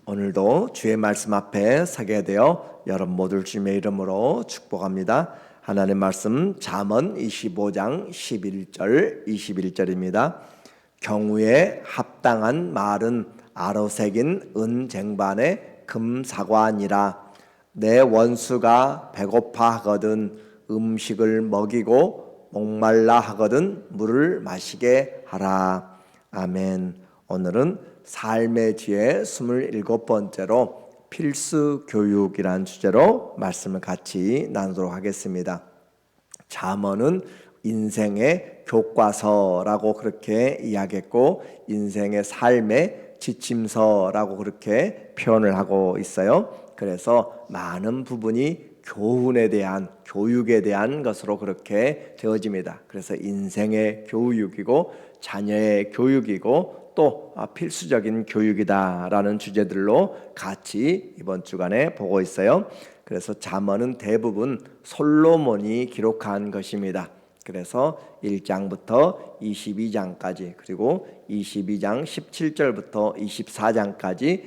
오늘도 주의 말씀 앞에 서게 되어 여러분 모두를 주님의 이름으로 축복합니다. 하나님의 말씀 잠언 25장 11절 21절입니다. 경우에 합당한 말은 아로새긴 은쟁반에 금사과니라. 내 원수가 배고파 하거든 음식을 먹이고 목말라 하거든 물을 마시게 하라. 아멘. 오늘은 삶의 지혜 27번째로 필수 교육이라는 주제로 말씀을 같이 나누도록 하겠습니다. 잠언은 인생의 교과서라고 그렇게 이야기했고 인생의 삶의 지침서라고 그렇게 표현을 하고 있어요. 그래서 많은 부분이 교훈에 대한 교육에 대한 것으로 그렇게 되어집니다. 그래서 인생의 교육이고 자녀의 교육이고 또 필수적인 교육이다라는 주제들로 같이 이번 주간에 보고 있어요. 그래서 잠언은 대부분 솔로몬이 기록한 것입니다. 그래서 1장부터 22장까지 그리고 22장 17절부터 24장까지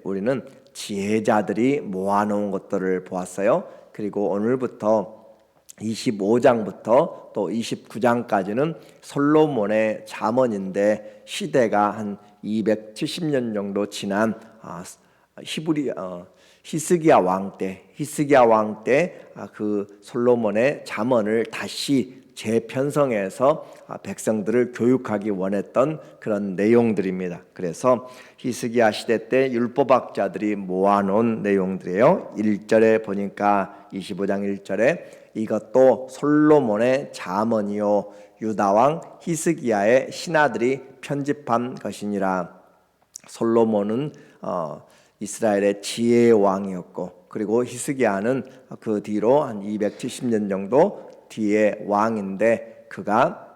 우리는 지혜자들이 모아놓은 것들을 보았어요. 그리고 오늘부터 25장부터 또 29장까지는 솔로몬의 잠언인데 시대가 한 270년 정도 지난 히스기야 왕 때 그 솔로몬의 잠언을 다시 재편성해서 백성들을 교육하기 원했던 그런 내용들입니다. 그래서 히스기야 시대 때 율법학자들이 모아놓은 내용들이에요. 1절에 보니까 25장 1절에 이것도 솔로몬의 잠언이요 유다 왕 히스기야의 신하들이 편집한 것이니라. 솔로몬은 이스라엘의 지혜의 왕이었고 그리고 히스기야는 그 뒤로 한 270년 정도 뒤에 왕인데 그가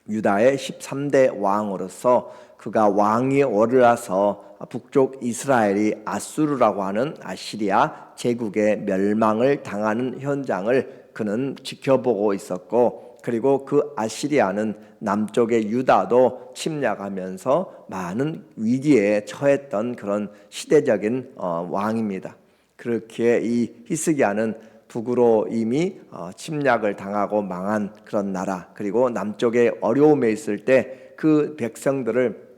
유다의 13대 왕으로서 그가 왕이 오르라서 북쪽 이스라엘이 아수르라고 하는 아시리아 제국의 멸망을 당하는 현장을 그는 지켜보고 있었고 그리고 그 아시리아는 남쪽의 유다도 침략하면서 많은 위기에 처했던 그런 시대적인 왕입니다. 그렇게 이 히스기야는 북으로 이미 침략을 당하고 망한 그런 나라 그리고 남쪽에 어려움에 있을 때 그 백성들을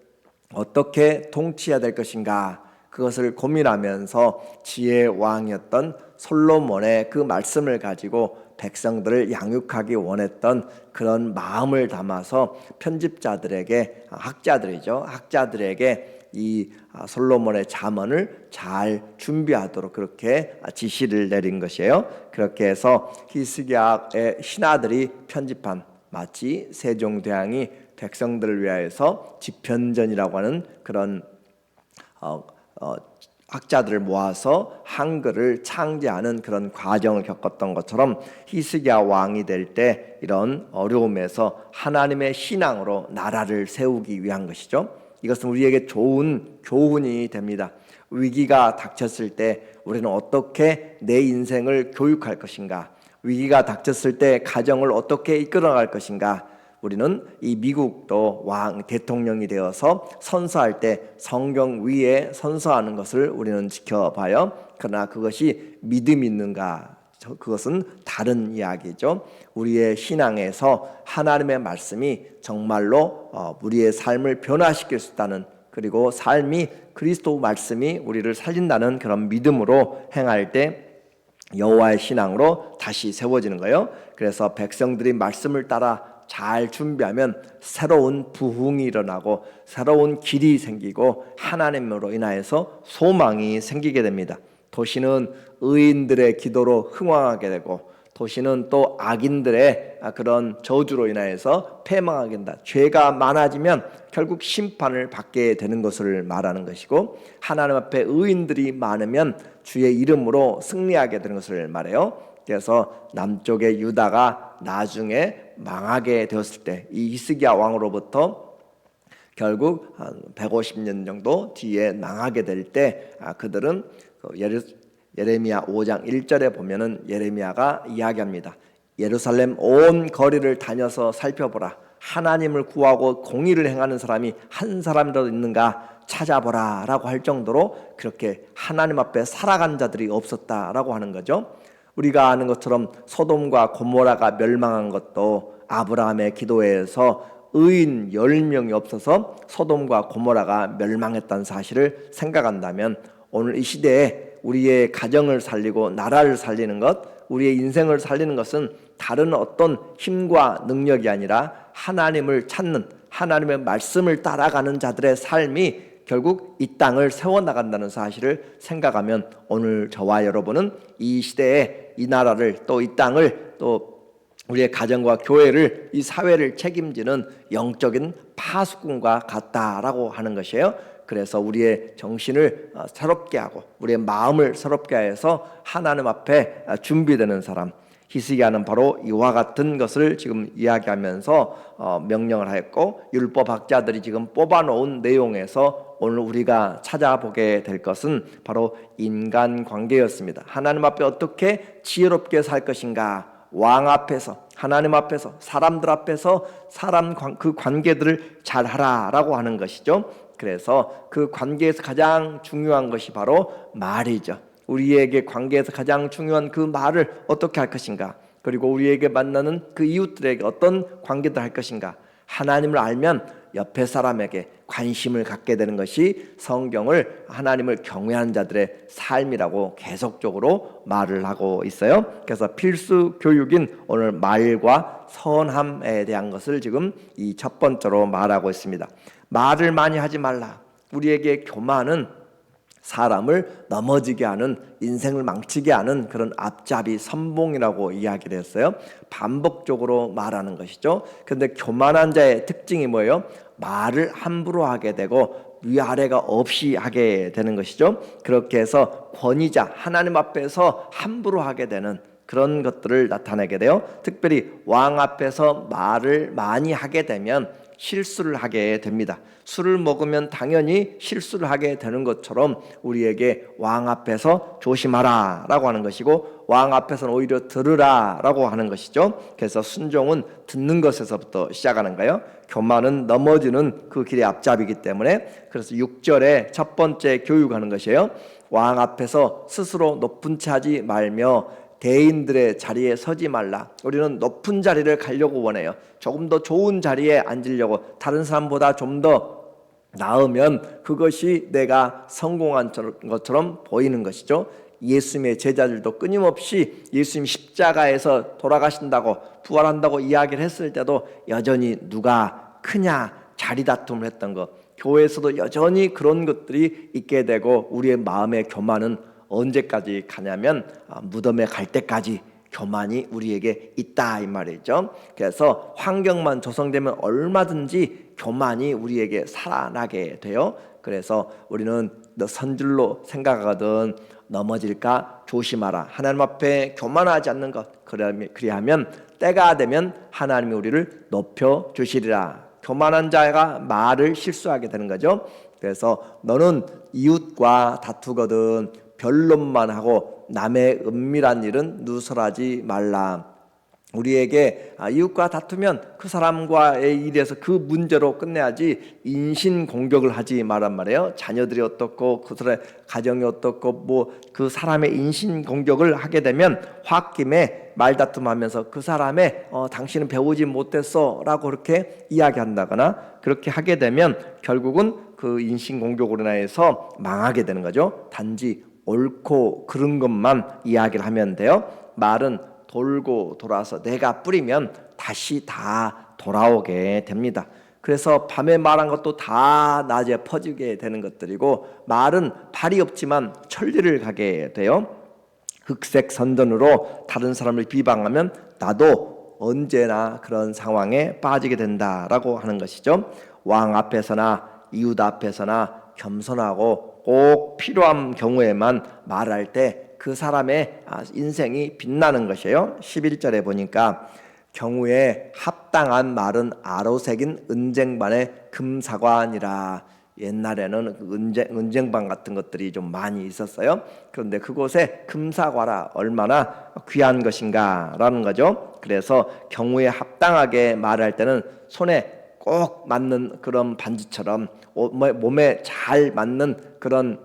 어떻게 통치해야 될 것인가 그것을 고민하면서 지혜의 왕이었던 솔로몬의 그 말씀을 가지고 백성들을 양육하기 원했던 그런 마음을 담아서 편집자들에게 학자들에게 이 솔로몬의 잠언을 잘 준비하도록 그렇게 지시를 내린 것이에요. 그렇게 해서 히스기야의 신하들이 편집한 마치 세종대왕이 백성들을 위하여서 집현전이라고 하는 그런 학자들을 모아서 한글을 창제하는 그런 과정을 겪었던 것처럼 히스기야 왕이 될 때 이런 어려움에서 하나님의 신앙으로 나라를 세우기 위한 것이죠. 이것은 우리에게 좋은 교훈이 됩니다. 위기가 닥쳤을 때 우리는 어떻게 내 인생을 교육할 것인가, 위기가 닥쳤을 때 가정을 어떻게 이끌어갈 것인가. 우리는 이 미국도 왕 대통령이 되어서 선서할 때 성경 위에 선서하는 것을 우리는 지켜봐요. 그러나 그것이 믿음이 있는가? 그것은 다른 이야기죠. 우리의 신앙에서 하나님의 말씀이 정말로 우리의 삶을 변화시킬 수 있다는 그리고 삶이 그리스도 말씀이 우리를 살린다는 그런 믿음으로 행할 때 여호와의 신앙으로 다시 세워지는 거예요. 그래서 백성들이 말씀을 따라 잘 준비하면 새로운 부흥이 일어나고 새로운 길이 생기고 하나님으로 인하여서 소망이 생기게 됩니다. 도시는 의인들의 기도로 흥왕하게 되고 도시는 또 악인들의 그런 저주로 인하여서 패망하게 된다. 죄가 많아지면 결국 심판을 받게 되는 것을 말하는 것이고 하나님 앞에 의인들이 많으면 주의 이름으로 승리하게 되는 것을 말해요. 그래서 남쪽의 유다가 나중에 망하게 되었을 때 이 히스기야 왕으로부터 결국 한 150년 정도 뒤에 망하게 될 때 그들은 예레미야 5장 1절에 보면은 예레미야가 이야기합니다. 예루살렘 온 거리를 다녀서 살펴보라. 하나님을 구하고 공의를 행하는 사람이 한 사람이라도 있는가 찾아보라 라고 할 정도로 그렇게 하나님 앞에 살아간 자들이 없었다라고 하는 거죠. 우리가 아는 것처럼 소돔과 고모라가 멸망한 것도 아브라함의 기도에서 의인 10명이 없어서 소돔과 고모라가 멸망했다는 사실을 생각한다면 오늘 이 시대에 우리의 가정을 살리고 나라를 살리는 것, 우리의 인생을 살리는 것은 다른 어떤 힘과 능력이 아니라 하나님을 찾는, 하나님의 말씀을 따라가는 자들의 삶이 결국 이 땅을 세워나간다는 사실을 생각하면 오늘 저와 여러분은 이 시대에 이 나라를 또 이 땅을 또 우리의 가정과 교회를 이 사회를 책임지는 영적인 파수꾼과 같다라고 하는 것이에요. 그래서 우리의 정신을 새롭게 하고 우리의 마음을 새롭게 해서 하나님 앞에 준비되는 사람, 히스기야는 바로 이와 같은 것을 지금 이야기하면서 명령을 하였고, 율법학자들이 지금 뽑아놓은 내용에서 오늘 우리가 찾아보게 될 것은 바로 인간관계였습니다. 하나님 앞에 어떻게 지혜롭게 살 것인가, 왕 앞에서, 하나님 앞에서, 사람들 앞에서 그 관계들을 잘 하라라고 하는 것이죠. 그래서 그 관계에서 가장 중요한 것이 바로 말이죠. 우리에게 관계에서 가장 중요한 그 말을 어떻게 할 것인가, 그리고 우리에게 만나는 그 이웃들에게 어떤 관계를 할 것인가. 하나님을 알면 옆에 사람에게 관심을 갖게 되는 것이 성경을 하나님을 경외하는 자들의 삶이라고 계속적으로 말을 하고 있어요. 그래서 필수 교육인 오늘 말과 선함에 대한 것을 지금 이 첫 번째로 말하고 있습니다. 말을 많이 하지 말라. 우리에게 교만은 사람을 넘어지게 하는, 인생을 망치게 하는 그런 앞잡이 선봉이라고 이야기를 했어요. 반복적으로 말하는 것이죠. 그런데 교만한 자의 특징이 뭐예요? 말을 함부로 하게 되고 위아래가 없이 하게 되는 것이죠. 그렇게 해서 권위자, 하나님 앞에서 함부로 하게 되는 그런 것들을 나타내게 돼요. 특별히 왕 앞에서 말을 많이 하게 되면 실수를 하게 됩니다. 술을 먹으면 당연히 실수를 하게 되는 것처럼 우리에게 왕 앞에서 조심하라 라고 하는 것이고, 왕 앞에서는 오히려 들으라 라고 하는 것이죠. 그래서 순종은 듣는 것에서부터 시작하는 거예요. 교만은 넘어지는 그 길의 앞잡이기 때문에, 그래서 6절에 첫 번째 교육하는 것이에요. 왕 앞에서 스스로 높은 채 하지 말며 대인들의 자리에 서지 말라. 우리는 높은 자리를 가려고 원해요. 조금 더 좋은 자리에 앉으려고, 다른 사람보다 좀 더 나으면 그것이 내가 성공한 것처럼 보이는 것이죠. 예수님의 제자들도 끊임없이 예수님 십자가에서 돌아가신다고, 부활한다고 이야기를 했을 때도 여전히 누가 크냐 자리 다툼을 했던 것, 교회에서도 여전히 그런 것들이 있게 되고, 우리의 마음의 교만은 언제까지 가냐면 무덤에 갈 때까지 교만이 우리에게 있다 이 말이죠. 그래서 환경만 조성되면 얼마든지 교만이 우리에게 살아나게 돼요. 그래서 우리는 선줄로 생각하거든 넘어질까 조심하라. 하나님 앞에 교만하지 않는 것, 그리하면 때가 되면 하나님이 우리를 높여 주시리라. 교만한 자가 말을 실수하게 되는 거죠. 그래서 너는 이웃과 다투거든 변론만 하고 남의 은밀한 일은 누설하지 말라. 우리에게 이웃과 다투면 그 사람과의 일에서 그 문제로 끝내야지 인신공격을 하지 말란 말이에요. 자녀들이 어떻고 그 사람의 가정이 어떻고 뭐 그 사람의 인신공격을 하게 되면 홧김에 말다툼하면서 그 사람의 당신은 배우지 못했어 라고 그렇게 이야기한다거나 그렇게 하게 되면 결국은 그 인신공격으로 인해서 망하게 되는 거죠. 단지 옳고 그른 것만 이야기를 하면 돼요. 말은 돌고 돌아서 내가 뿌리면 다시 다 돌아오게 됩니다. 그래서 밤에 말한 것도 다 낮에 퍼지게 되는 것들이고, 말은 발이 없지만 천리를 가게 돼요. 흑색 선전으로 다른 사람을 비방하면 나도 언제나 그런 상황에 빠지게 된다라고 하는 것이죠. 왕 앞에서나 이웃 앞에서나 겸손하고 꼭 필요한 경우에만 말할 때 그 사람의 인생이 빛나는 것이에요. 11절에 보니까 경우에 합당한 말은 아로새긴 은쟁반의 금사관이라. 옛날에는 은쟁반 같은 것들이 좀 많이 있었어요. 그런데 그곳에 금사과라 얼마나 귀한 것인가라는 거죠. 그래서 경우에 합당하게 말할 때는 손에 꼭 맞는 그런 반지처럼 몸에 잘 맞는 그런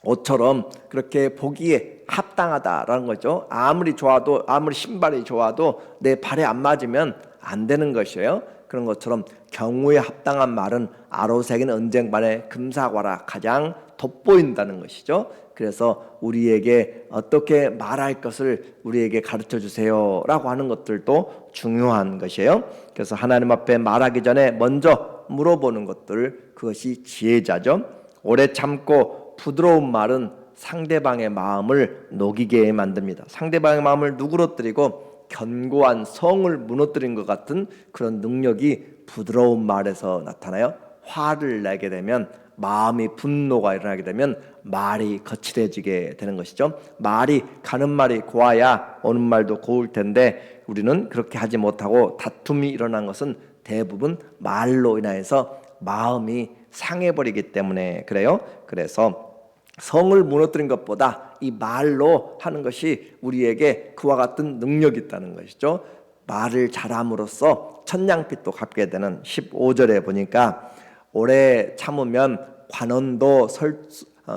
옷처럼 그렇게 보기에 합당하다라는 거죠. 아무리 좋아도, 아무리 신발이 좋아도 내 발에 안 맞으면 안 되는 것이에요. 그런 것처럼 경우에 합당한 말은 아로새긴 은쟁반에 금사과라 가장 돋보인다는 것이죠. 그래서 우리에게 어떻게 말할 것을 우리에게 가르쳐 주세요라고 하는 것들도 중요한 것이에요. 그래서 하나님 앞에 말하기 전에 먼저 물어보는 것들, 그것이 지혜자죠. 오래 참고 부드러운 말은 상대방의 마음을 녹이게 만듭니다. 상대방의 마음을 누그러뜨리고 견고한 성을 무너뜨린 것 같은 그런 능력이 부드러운 말에서 나타나요. 화를 내게 되면, 마음이 분노가 일어나게 되면 말이 거칠어지게 되는 것이죠. 말이, 가는 말이 고와야 오는 말도 고울 텐데 우리는 그렇게 하지 못하고 다툼이 일어난 것은 대부분 말로 인해서 마음이 상해버리기 때문에 그래요. 그래서 성을 무너뜨린 것보다 이 말로 하는 것이 우리에게 그와 같은 능력이 있다는 것이죠. 말을 잘함으로써 천냥빚도 갚게 되는 15절에 보니까 오래 참으면 관원도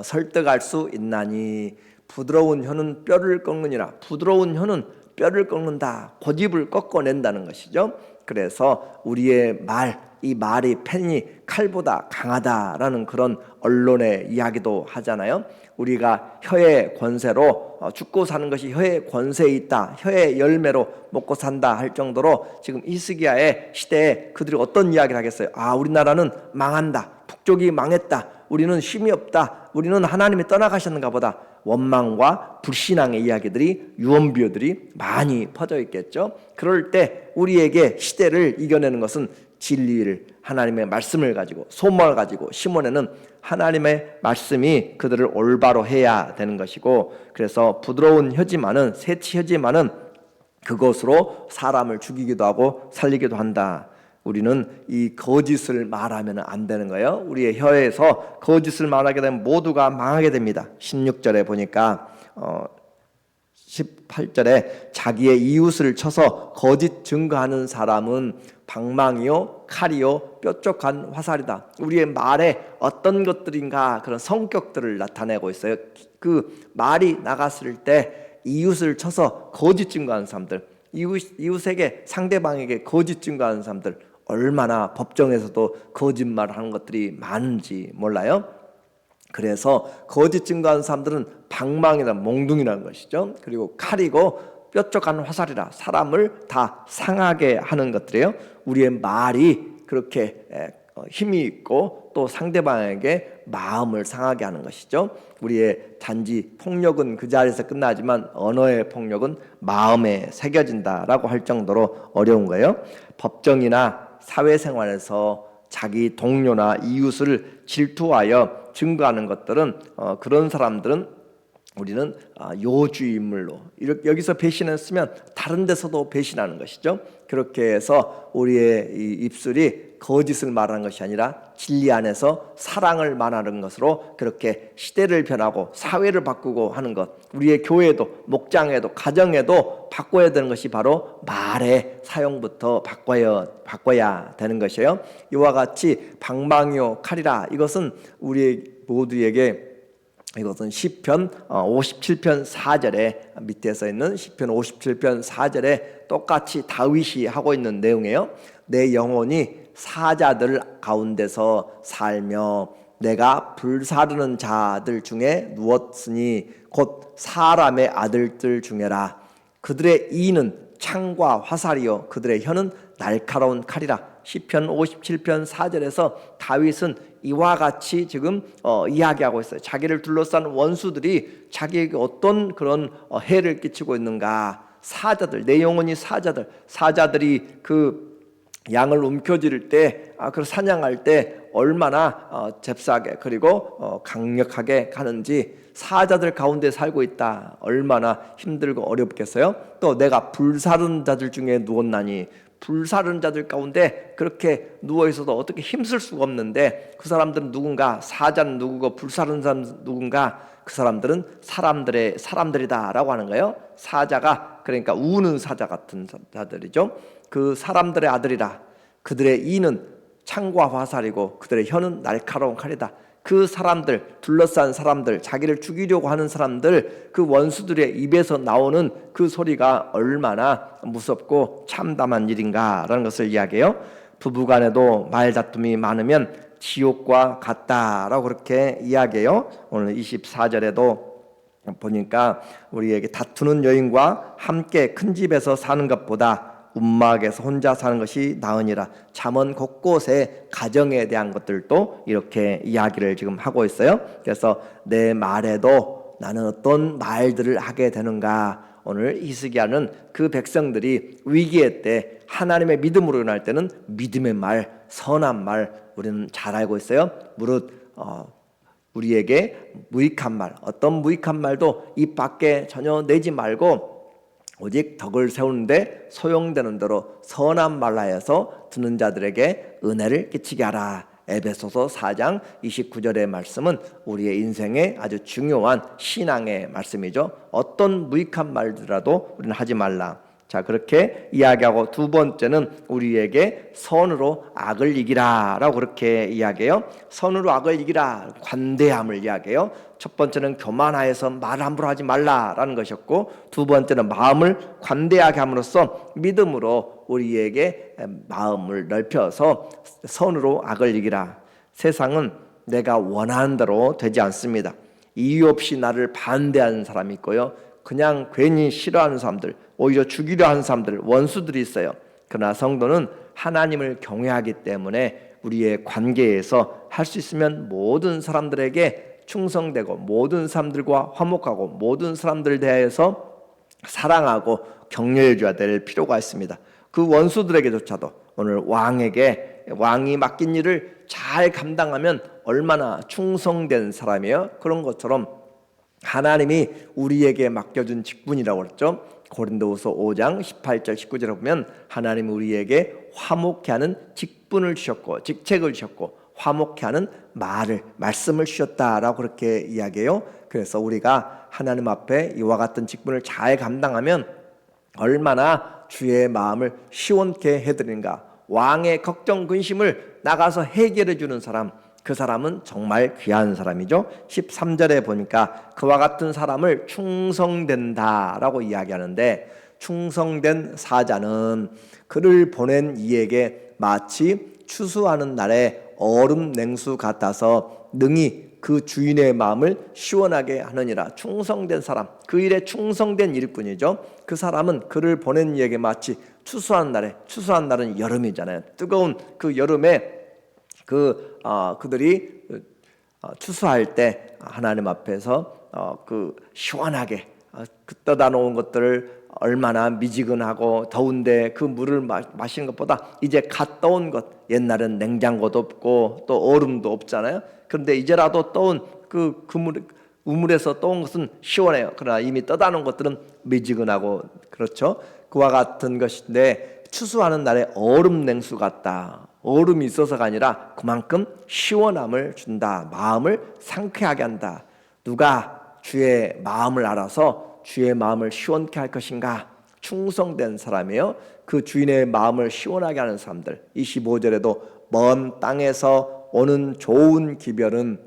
설득할 수 있나니 부드러운 혀는 뼈를 꺾느니라. 부드러운 혀는 뼈를 꺾는다. 고집을 꺾어낸다는 것이죠. 그래서 우리의 말, 이 말이 펜이 칼보다 강하다라는 그런 언론의 이야기도 하잖아요. 우리가 혀의 권세로 죽고 사는 것이 혀의 권세에 있다, 혀의 열매로 먹고 산다 할 정도로 지금 히스기야의 시대에 그들이 어떤 이야기를 하겠어요? 우리나라는 망한다, 북쪽이 망했다, 우리는 힘이 없다, 우리는 하나님이 떠나가셨는가 보다. 원망과 불신앙의 이야기들이, 유언비어들이 많이 퍼져 있겠죠. 그럴 때 우리에게 시대를 이겨내는 것은 진리를, 하나님의 말씀을 가지고, 소망을 가지고 심어내는 하나님의 말씀이 그들을 올바로 해야 되는 것이고, 그래서 부드러운 혀지만은, 새치 혀지만은 그것으로 사람을 죽이기도 하고 살리기도 한다. 우리는 이 거짓을 말하면 안 되는 거예요. 우리의 혀에서 거짓을 말하게 되면 모두가 망하게 됩니다. 16절에 보니까 18절에 자기의 이웃을 쳐서 거짓 증거하는 사람은 방망이요 칼이요 뾰족한 화살이다. 우리의 말에 어떤 것들인가 그런 성격들을 나타내고 있어요. 그 말이 나갔을 때 이웃을 쳐서 거짓 증거하는 사람들, 이웃에게, 상대방에게 거짓 증거하는 사람들, 얼마나 법정에서도 거짓말하는 것들이 많은지 몰라요. 그래서 거짓 증거하는 사람들은 방망이나 몽둥이라는 것이죠. 그리고 칼이고 뾰족한 화살이라 사람을 다 상하게 하는 것들이에요. 우리의 말이 그렇게 힘이 있고 또 상대방에게 마음을 상하게 하는 것이죠. 우리의 단지 폭력은 그 자리에서 끝나지만 언어의 폭력은 마음에 새겨진다라고 할 정도로 어려운 거예요. 법정이나 사회생활에서 자기 동료나 이웃을 질투하여 증거하는 것들은 그런 사람들은 우리는 요주의 인물로, 여기서 배신했으면 다른 데서도 배신하는 것이죠. 그렇게 해서 우리의 이 입술이 거짓을 말하는 것이 아니라 진리 안에서 사랑을 말하는 것으로 그렇게 시대를 변하고 사회를 바꾸고 하는 것, 우리의 교회도, 목장에도, 가정에도 바꿔야 되는 것이 바로 말의 사용부터 바꿔야 되는 것이에요. 이와 같이 방망이요 칼이라, 이것은 우리 모두에게, 이것은 시편 57편 4절에 밑에 써 있는 시편 57편 4절에 똑같이 다윗이 하고 있는 내용이에요. 내 영혼이 사자들 가운데서 살며 내가 불사르는 자들 중에 누웠으니 곧 사람의 아들들 중에라. 그들의 이는 창과 화살이요 그들의 혀는 날카로운 칼이라. 시편 57편 4절에서 다윗은 이와 같이 지금 이야기하고 있어요. 자기를 둘러싼 원수들이 자기에게 어떤 그런 해를 끼치고 있는가. 사자들, 내 영혼이 사자들이 그 양을 움켜쥐를 때, 그 사냥할 때 얼마나 잽싸게 그리고 강력하게 가는지, 사자들 가운데 살고 있다. 얼마나 힘들고 어렵겠어요. 또 내가 불사른 자들 중에 누웠나니, 불사르는 자들 가운데 그렇게 누워있어도 어떻게 힘쓸 수가 없는데 그 사람들은 누군가, 사자는 누구고 불사르는 사람은 누군가, 그 사람들은 사람들이다 라고 하는 거예요. 사자가 그러니까 우는 사자 같은 자들이죠. 그 사람들의 아들이라. 그들의 이는 창과 화살이고 그들의 혀는 날카로운 칼이다. 그 사람들, 둘러싼 사람들, 자기를 죽이려고 하는 사람들, 그 원수들의 입에서 나오는 그 소리가 얼마나 무섭고 참담한 일인가라는 것을 이야기해요. 부부간에도 말다툼이 많으면 지옥과 같다라고 그렇게 이야기해요. 오늘 24절에도 보니까 우리에게 다투는 여인과 함께 큰 집에서 사는 것보다 움막에서 혼자 사는 것이 나으니라. 잠언 곳곳에 가정에 대한 것들도 이렇게 이야기를 지금 하고 있어요. 그래서 내 말에도 나는 어떤 말들을 하게 되는가. 오늘 히스기야는 그 백성들이 위기의 때 하나님의 믿음으로 일어날 때는 믿음의 말, 선한 말 우리는 잘 알고 있어요. 무릇 우리에게 무익한 말, 어떤 무익한 말도 입 밖에 전혀 내지 말고 오직 덕을 세우는데 소용되는 대로 선한 말로 하여서 듣는 자들에게 은혜를 끼치게 하라. 에베소서 4장 29절의 말씀은 우리의 인생에 아주 중요한 신앙의 말씀이죠. 어떤 무익한 말들이라도 우리는 하지 말라. 자, 그렇게 이야기하고 두 번째는 우리에게 선으로 악을 이기라 라고 그렇게 이야기해요. 선으로 악을 이기라, 관대함을 이야기해요. 첫 번째는 교만하여서 말 함부로 하지 말라라는 것이었고, 두 번째는 마음을 관대하게 함으로써 믿음으로 우리에게 마음을 넓혀서 선으로 악을 이기라. 세상은 내가 원하는 대로 되지 않습니다. 이유 없이 나를 반대하는 사람이 있고요, 그냥 괜히 싫어하는 사람들, 오히려 죽이려 하는 사람들, 원수들이 있어요. 그러나 성도는 하나님을 경외하기 때문에 우리의 관계에서 할 수 있으면 모든 사람들에게 충성되고 모든 사람들과 화목하고 모든 사람들 대해서 사랑하고 격려해 줘야 될 필요가 있습니다. 그 원수들에게조차도 오늘 왕이 맡긴 일을 잘 감당하면 얼마나 충성된 사람이에요. 그런 것처럼 하나님이 우리에게 맡겨준 직분이라고 그랬죠. 고린도후서 5장 18절 19절에 보면 하나님이 우리에게 화목케 하는 직분을 주셨고 직책을 주셨고 화목케 하는 말씀을 주셨다라고 그렇게 이야기해요. 그래서 우리가 하나님 앞에 이와 같은 직분을 잘 감당하면 얼마나 주의 마음을 시원케 해드리는가. 왕의 걱정 근심을 나가서 해결해 주는 사람, 그 사람은 정말 귀한 사람이죠. 13절에 보니까 그와 같은 사람을 충성된다라고 이야기하는데, 충성된 사자는 그를 보낸 이에게 마치 추수하는 날에 얼음 냉수 같아서 능히 그 주인의 마음을 시원하게 하느니라. 충성된 사람, 그 일에 충성된 일꾼이죠. 그 사람은 그를 보낸 이에게 마치 추수하는 날에, 추수하는 날은 여름이잖아요. 뜨거운 그 여름에 그들이 추수할 때 하나님 앞에서 그 시원하게 떠다 놓은 것들을 얼마나 미지근하고 더운데 그 물을 마시는 것보다 이제 갓 떠온 것, 옛날엔 냉장고도 없고 또 얼음도 없잖아요. 그런데 이제라도 떠온 그 우물에서 떠온 것은 시원해요. 그러나 이미 떠다 놓은 것들은 미지근하고 그렇죠. 그와 같은 것인데 추수하는 날에 얼음 냉수 같다. 얼음이 있어서가 아니라 그만큼 시원함을 준다. 마음을 상쾌하게 한다. 누가 주의 마음을 알아서 주의 마음을 시원케 할 것인가? 충성된 사람이에요. 그 주인의 마음을 시원하게 하는 사람들. 25절에도 먼 땅에서 오는 좋은 기별은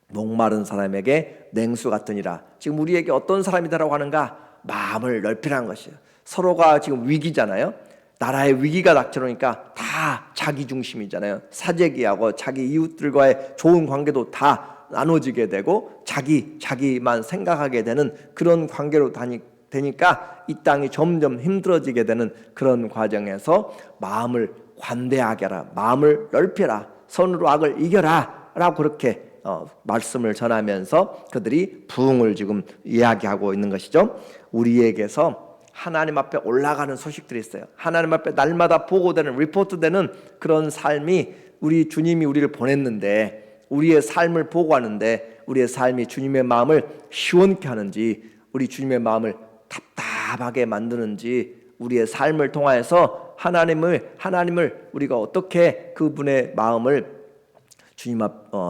목마른 사람에게 냉수 같으니라. 지금 우리에게 어떤 사람이다라고 하는가? 마음을 넓히라는 것이에요. 서로가 지금 위기잖아요. 나라의 위기가 닥쳐오니까 다 자기 중심이잖아요. 사재기하고 자기 이웃들과의 좋은 관계도 다 나눠지게 되고 자기만 생각하게 되는 그런 관계로 되니까 이 땅이 점점 힘들어지게 되는 그런 과정에서 마음을 관대하게 하라, 마음을 넓혀라, 선으로 악을 이겨라 라고 그렇게 말씀을 전하면서 그들이 부흥을 지금 이야기하고 있는 것이죠. 우리에게서 하나님 앞에 올라가는 소식들이 있어요. 하나님 앞에 날마다 보고되는, 리포트되는 그런 삶이, 우리 주님이 우리를 보냈는데 우리의 삶을 보고하는데 우리의 삶이 주님의 마음을 시원케 하는지, 우리 주님의 마음을 답답하게 만드는지, 우리의 삶을 통하여서 하나님을 우리가 어떻게 그분의 마음을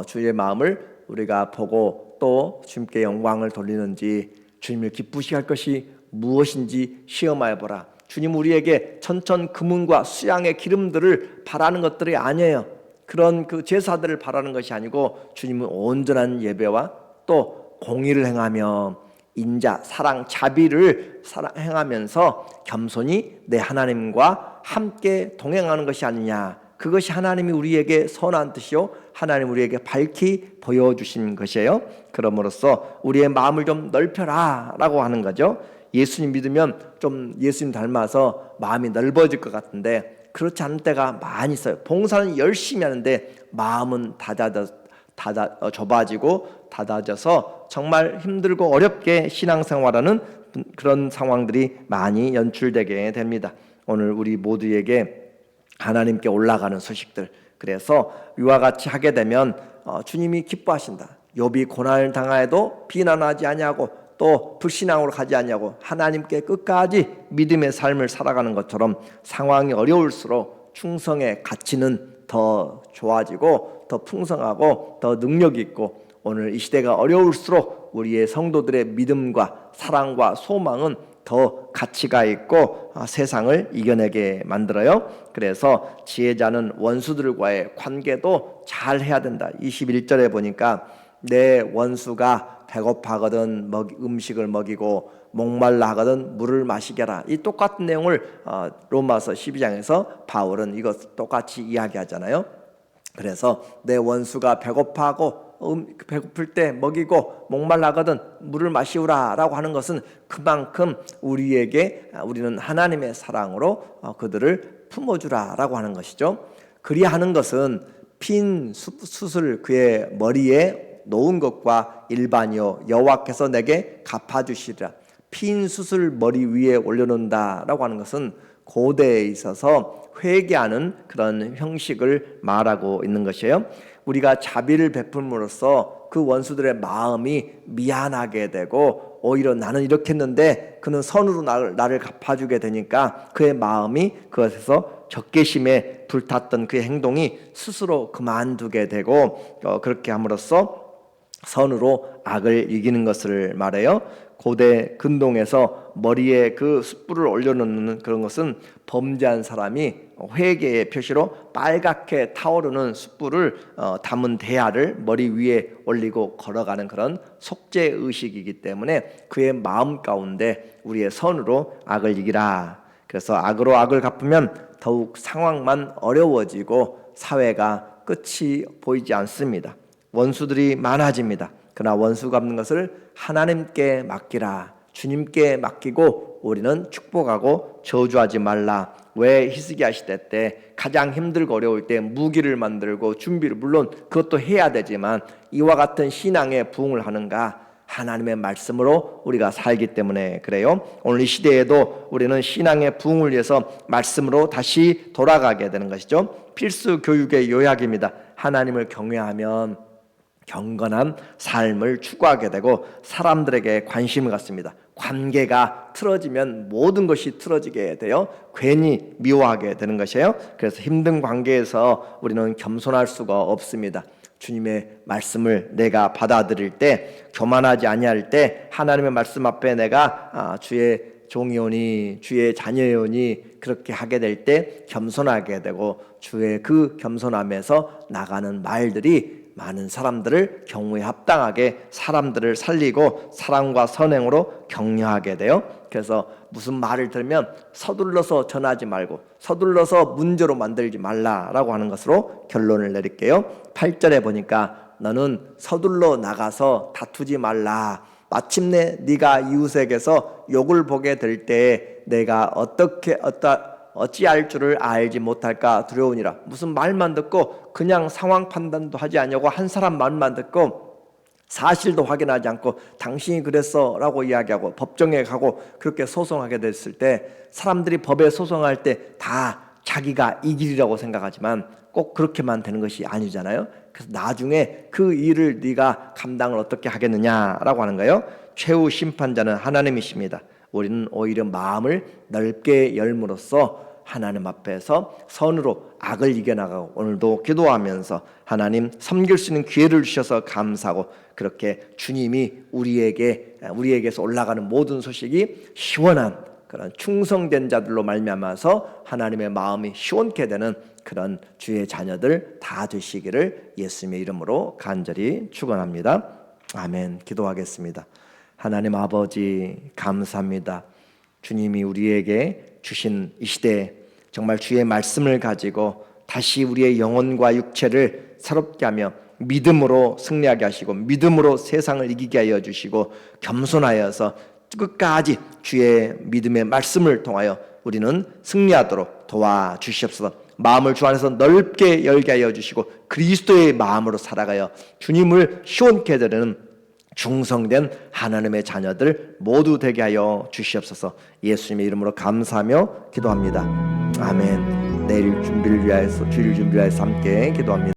주의 마음을 우리가 보고 또 주님께 영광을 돌리는지, 주님을 기쁘시게 할 것이 무엇인지 시험하여 보라. 주님 우리에게 천천 금은과 수양의 기름들을 바라는 것들이 아니에요. 그런 그 제사들을 바라는 것이 아니고 주님은 온전한 예배와 또 공의를 행하며 인자, 사랑, 자비를 행하면서 겸손히 내 하나님과 함께 동행하는 것이 아니냐. 그것이 하나님이 우리에게 선한 뜻이요 하나님 우리에게 밝히 보여주신 것이에요. 그러므로써 우리의 마음을 좀 넓혀라 라고 하는 거죠. 예수님 믿으면 좀 예수님 닮아서 마음이 넓어질 것 같은데 그렇지 않은 때가 많이 있어요. 봉사는 열심히 하는데 마음은 좁아지고 닫아져서 정말 힘들고 어렵게 신앙생활하는 그런 상황들이 많이 연출되게 됩니다. 오늘 우리 모두에게 하나님께 올라가는 소식들, 그래서 이와 같이 하게 되면 주님이 기뻐하신다. 욥이 고난을 당하여도 비난하지 아니하고 또 불신앙으로 가지 아니하고 하나님께 끝까지 믿음의 삶을 살아가는 것처럼 상황이 어려울수록 충성의 가치는 더 좋아지고 더 풍성하고 더 능력 있고, 오늘 이 시대가 어려울수록 우리의 성도들의 믿음과 사랑과 소망은 더 가치가 있고 세상을 이겨내게 만들어요. 그래서 지혜자는 원수들과의 관계도 잘 해야 된다. 21절에 보니까 내 원수가 배고파거든 음식을 먹이고 목말라 하거든 물을 마시게 하라. 이 똑같은 내용을 로마서 12장에서 바울은 이거 똑같이 이야기하잖아요. 그래서 내 원수가 배고플 때 먹이고 목말라거든 물을 마시우라 라고 하는 것은 그만큼 우리는 하나님의 사랑으로 그들을 품어주라 라고 하는 것이죠. 그리하는 것은 핀 숯을 그의 머리에 놓은 것과 일반이요 여호와께서 내게 갚아주시리라. 핀 숯을 머리 위에 올려놓는다 라고 하는 것은 고대에 있어서 회개하는 그런 형식을 말하고 있는 것이에요. 우리가 자비를 베품으로써 그 원수들의 마음이 미안하게 되고 오히려 나는 이렇게 했는데 그는 선으로 나를 갚아주게 되니까 그의 마음이 그것에서 적개심에 불탔던 그의 행동이 스스로 그만두게 되고 그렇게 함으로써 선으로 악을 이기는 것을 말해요. 고대 근동에서 머리에 그 숯불을 올려놓는 그런 것은 범죄한 사람이 회개의 표시로 빨갛게 타오르는 숯불을 담은 대야를 머리 위에 올리고 걸어가는 그런 속죄 의식이기 때문에 그의 마음 가운데 우리의 선으로 악을 이기라. 그래서 악으로 악을 갚으면 더욱 상황만 어려워지고 사회가 끝이 보이지 않습니다. 원수들이 많아집니다. 그러나 원수 갚는 것을 하나님께 맡기라. 주님께 맡기고 우리는 축복하고 저주하지 말라. 왜 히스기야 시대 때 가장 힘들고 어려울 때 무기를 만들고 준비를 물론 그것도 해야 되지만 이와 같은 신앙의 부흥을 하는가? 하나님의 말씀으로 우리가 살기 때문에 그래요. 오늘 이 시대에도 우리는 신앙의 부흥을 위해서 말씀으로 다시 돌아가게 되는 것이죠. 필수 교육의 요약입니다. 하나님을 경외하면 경건한 삶을 추구하게 되고 사람들에게 관심을 갖습니다. 관계가 틀어지면 모든 것이 틀어지게 돼요. 괜히 미워하게 되는 것이에요. 그래서 힘든 관계에서 우리는 겸손할 수가 없습니다. 주님의 말씀을 내가 받아들일 때, 교만하지 아니할 때 하나님의 말씀 앞에 내가 주의 종이오니 주의 자녀이오니 그렇게 하게 될 때 겸손하게 되고 주의 그 겸손함에서 나가는 말들이 많은 사람들을 경우에 합당하게 사람들을 살리고 사랑과 선행으로 격려하게 돼요. 그래서 무슨 말을 들으면 서둘러서 전하지 말고 서둘러서 문제로 만들지 말라라고 하는 것으로 결론을 내릴게요. 8절에 보니까 너는 서둘러 나가서 다투지 말라. 마침내 네가 이웃에게서 욕을 보게 될 때 내가 어찌할 줄을 알지 못할까 두려우니라. 무슨 말만 듣고 그냥 상황 판단도 하지 않냐고 한 사람 말만 듣고 사실도 확인하지 않고 당신이 그랬어 라고 이야기하고 법정에 가고 그렇게 소송하게 됐을 때 사람들이 법에 소송할 때 다 자기가 이기리라고 생각하지만 꼭 그렇게만 되는 것이 아니잖아요. 그래서 나중에 그 일을 네가 감당을 어떻게 하겠느냐라고 하는 거예요. 최후 심판자는 하나님이십니다. 우리는 오히려 마음을 넓게 열므로써 하나님 앞에서 선으로 악을 이겨나가고 오늘도 기도하면서 하나님 섬길 수 있는 기회를 주셔서 감사하고 그렇게 주님이 우리에게서 올라가는 모든 소식이 시원한 그런 충성된 자들로 말미암아서 하나님의 마음이 시원케 되는 그런 주의 자녀들 다 되시기를 예수님의 이름으로 간절히 축원합니다. 아멘. 기도하겠습니다. 하나님 아버지 감사합니다. 주님이 우리에게 주신 이 시대에 정말 주의 말씀을 가지고 다시 우리의 영혼과 육체를 새롭게 하며 믿음으로 승리하게 하시고 믿음으로 세상을 이기게 하여 주시고 겸손하여서 끝까지 주의 믿음의 말씀을 통하여 우리는 승리하도록 도와주시옵소서. 마음을 주 안에서 넓게 열게 하여 주시고 그리스도의 마음으로 살아가여 주님을 시원케 드리는 충성된 하나님의 자녀들 모두 되게 하여 주시옵소서. 예수님의 이름으로 감사하며 기도합니다. 아멘. 내일 주일 준비를 위하여서 함께 기도합니다.